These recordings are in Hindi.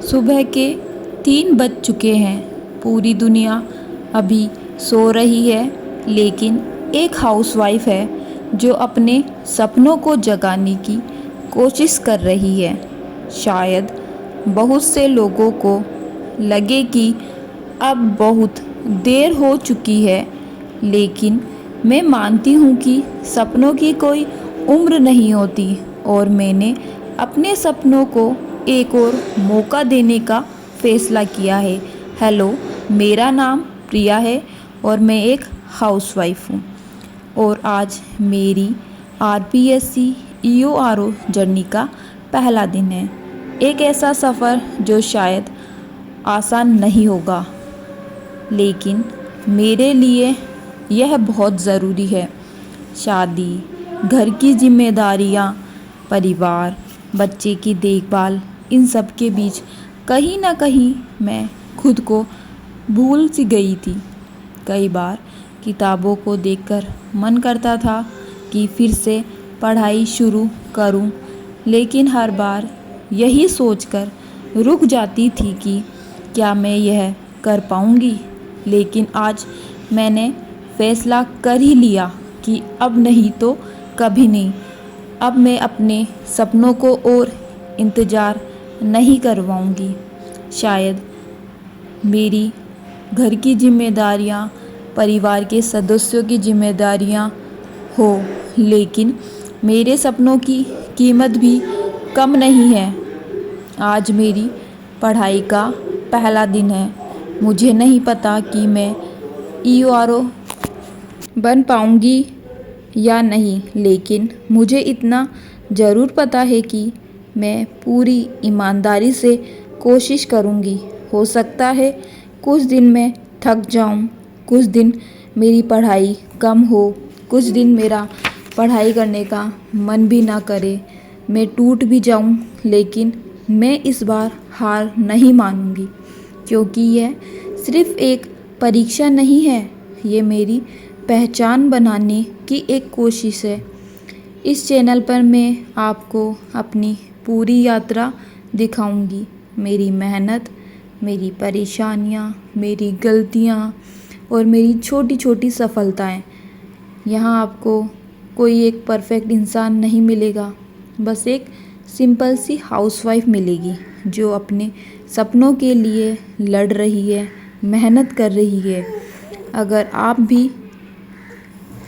सुबह के 3 बज चुके हैं। पूरी दुनिया अभी सो रही है, लेकिन एक हाउसवाइफ है जो अपने सपनों को जगाने की कोशिश कर रही है। शायद बहुत से लोगों को लगे कि अब बहुत देर हो चुकी है, लेकिन मैं मानती हूँ कि सपनों की कोई उम्र नहीं होती और मैंने अपने सपनों को एक और मौका देने का फैसला किया है। हेलो, मेरा नाम प्रिया है और मैं एक हाउसवाइफ हूँ और आज मेरी आरपीएससी ईओआरओ जर्नी का पहला दिन है। एक ऐसा सफ़र जो शायद आसान नहीं होगा, लेकिन मेरे लिए यह बहुत ज़रूरी है। शादी, घर की जिम्मेदारियाँ, परिवार, बच्चे की देखभाल, इन सब के बीच कहीं ना कहीं मैं खुद को भूल सी गई थी। कई बार किताबों को देखकर मन करता था कि फिर से पढ़ाई शुरू करूं, लेकिन हर बार यही सोचकर रुक जाती थी कि क्या मैं यह कर पाऊंगी। लेकिन आज मैंने फैसला कर ही लिया कि अब नहीं तो कभी नहीं। अब मैं अपने सपनों को और इंतज़ार नहीं करवाऊंगी। शायद मेरी घर की जिम्मेदारियां, परिवार के सदस्यों की जिम्मेदारियां हो, लेकिन मेरे सपनों की कीमत भी कम नहीं है। आज मेरी पढ़ाई का पहला दिन है। मुझे नहीं पता कि मैं ईओआरओ बन पाऊंगी या नहीं, लेकिन मुझे इतना ज़रूर पता है कि मैं पूरी ईमानदारी से कोशिश करूंगी। हो सकता है कुछ दिन मैं थक जाऊं, कुछ दिन मेरी पढ़ाई कम हो, कुछ दिन मेरा पढ़ाई करने का मन भी ना करे, मैं टूट भी जाऊं, लेकिन मैं इस बार हार नहीं मानूंगी, क्योंकि यह सिर्फ़ एक परीक्षा नहीं है, ये मेरी पहचान बनाने की एक कोशिश है। इस चैनल पर मैं आपको अपनी पूरी यात्रा दिखाऊंगी, मेरी मेहनत, मेरी परेशानियां, मेरी गलतियां और मेरी छोटी छोटी सफलताएं। यहाँ आपको कोई एक परफेक्ट इंसान नहीं मिलेगा, बस एक सिंपल सी हाउसवाइफ मिलेगी जो अपने सपनों के लिए लड़ रही है, मेहनत कर रही है। अगर आप भी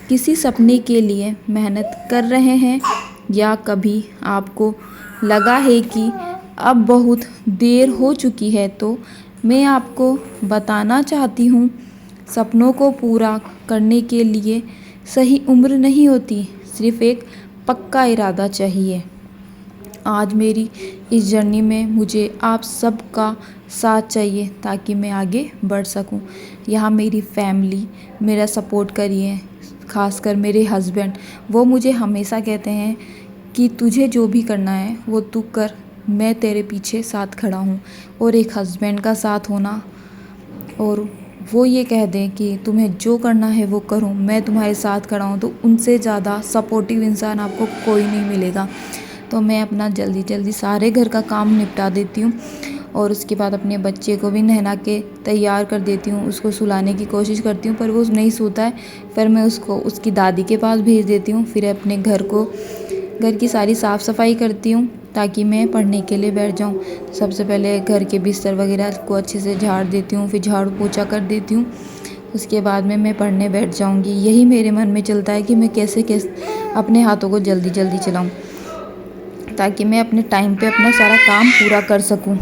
किसी सपने के लिए मेहनत कर रहे हैं या कभी आपको लगा है कि अब बहुत देर हो चुकी है, तो मैं आपको बताना चाहती हूँ, सपनों को पूरा करने के लिए सही उम्र नहीं होती, सिर्फ़ एक पक्का इरादा चाहिए। आज मेरी इस जर्नी में मुझे आप सबका साथ चाहिए ताकि मैं आगे बढ़ सकूं। यहाँ मेरी फैमिली मेरा सपोर्ट करी है, खासकर मेरे हस्बैंड। वो मुझे हमेशा कहते हैं कि तुझे जो भी करना है वो तू कर, मैं तेरे पीछे साथ खड़ा हूँ। और एक हस्बैंड का साथ होना और वो ये कह दें कि तुम्हें जो करना है वो करो, मैं तुम्हारे साथ खड़ा हूँ, तो उनसे ज़्यादा सपोर्टिव इंसान आपको कोई नहीं मिलेगा। तो मैं अपना जल्दी जल्दी सारे घर का काम निपटा देती हूँ और उसके बाद अपने बच्चे को भी नहला के तैयार कर देती हूँ, उसको सुलाने की कोशिश करती हूँ, पर वो नहीं सोता है। फिर मैं उसको उसकी दादी के पास भेज देती हूँ। फिर अपने घर की सारी साफ़ सफाई करती हूँ ताकि मैं पढ़ने के लिए बैठ जाऊँ। सबसे पहले घर के बिस्तर वगैरह को अच्छे से झाड़ देती हूँ, फिर झाड़ू पोछा कर देती हूँ। उसके बाद में मैं पढ़ने बैठ जाऊँगी। यही मेरे मन में चलता है कि मैं कैसे अपने हाथों को जल्दी जल्दी चलाऊँ ताकि मैं अपने टाइम पे अपना सारा काम पूरा कर सकूं।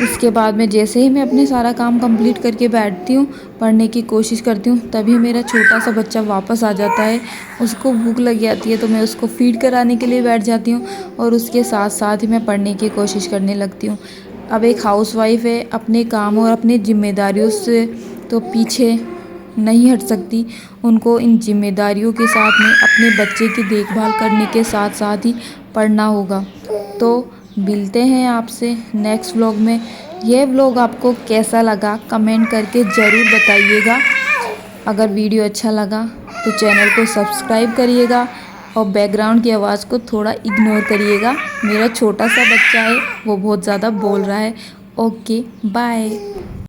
इसके बाद में जैसे ही मैं अपने सारा काम कंप्लीट करके बैठती हूँ, पढ़ने की कोशिश करती हूँ, तभी मेरा छोटा सा बच्चा वापस आ जाता है। उसको भूख लग जाती है तो मैं उसको फीड कराने के लिए बैठ जाती हूँ और उसके साथ साथ ही मैं पढ़ने की कोशिश करने लगती हूँ। अब एक हाउसवाइफ है, अपने काम और अपनी जिम्मेदारियों से तो पीछे नहीं हट सकती। उनको इन जिम्मेदारियों के साथ में अपने बच्चे की देखभाल करने के साथ साथ ही पढ़ना होगा। तो मिलते हैं आपसे नेक्स्ट व्लॉग में। यह व्लॉग आपको कैसा लगा कमेंट करके ज़रूर बताइएगा। अगर वीडियो अच्छा लगा तो चैनल को सब्सक्राइब करिएगा और बैकग्राउंड की आवाज़ को थोड़ा इग्नोर करिएगा। मेरा छोटा सा बच्चा है, वो बहुत ज़्यादा बोल रहा है। Okay bye.